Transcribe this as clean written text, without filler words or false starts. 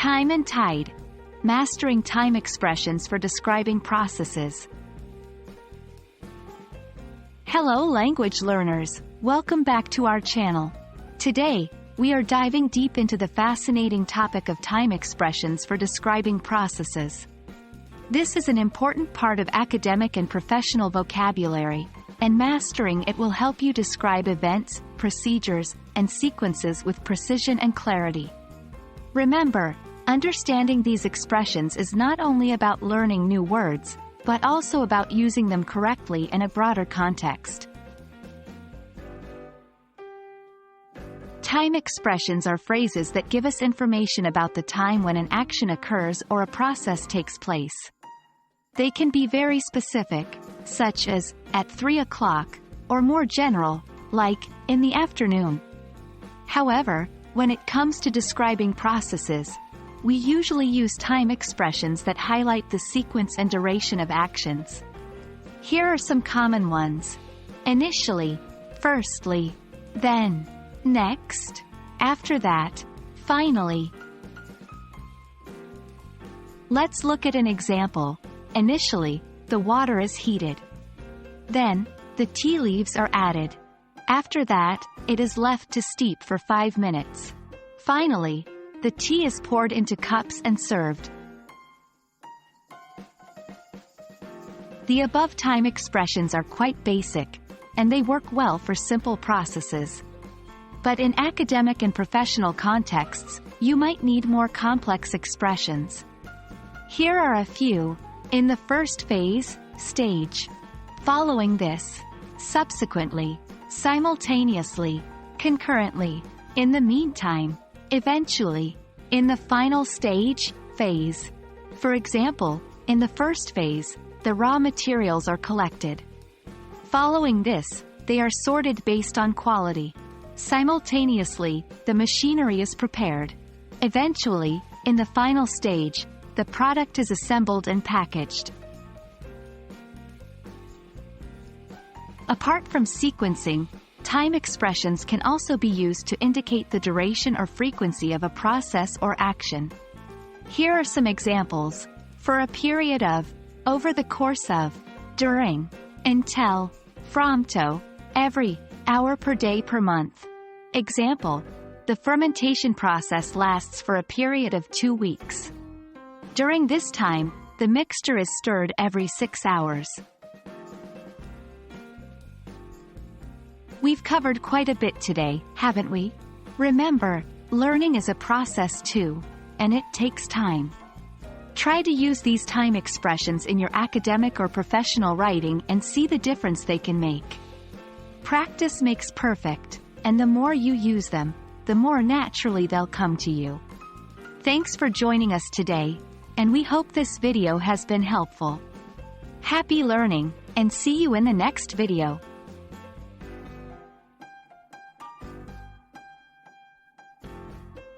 Time and tide. Mastering time expressions for describing processes. Hello language learners, welcome back to our channel. Today, we are diving deep into the fascinating topic of time expressions for describing processes. This is an important part of academic and professional vocabulary, and mastering it will help you describe events, procedures, and sequences with precision and clarity. Remember, understanding these expressions is not only about learning new words, but also about using them correctly in a broader context. Time expressions are phrases that give us information about the time when an action occurs or a process takes place. They can be very specific, such as, at 3 o'clock, or more general, like, in the afternoon. However, when it comes to describing processes, we usually use time expressions that highlight the sequence and duration of actions. Here are some common ones. Initially, firstly, then, next, after that, finally. Let's look at an example. Initially, the water is heated. Then, the tea leaves are added. After that, it is left to steep for 5 minutes. Finally, the tea is poured into cups and served. The above time expressions are quite basic, and they work well for simple processes. But in academic and professional contexts, you might need more complex expressions. Here are a few. In the first phase, stage. Following this. Subsequently. Simultaneously. Concurrently. In the meantime. Eventually. In the final stage, phase. For example, in the first phase, the raw materials are collected. Following this, they are sorted based on quality. Simultaneously, the machinery is prepared. Eventually, in the final stage, the product is assembled and packaged. Apart from sequencing, time expressions can also be used to indicate the duration or frequency of a process or action. Here are some examples. For a period of, over the course of, during, until, from to, every, hour per day per month. Example: the fermentation process lasts for a period of 2 weeks. During this time, the mixture is stirred every 6 hours. We've covered quite a bit today, haven't we? Remember, learning is a process too, and it takes time. Try to use these time expressions in your academic or professional writing and see the difference they can make. Practice makes perfect, and the more you use them, the more naturally they'll come to you. Thanks for joining us today, and we hope this video has been helpful. Happy learning, and see you in the next video.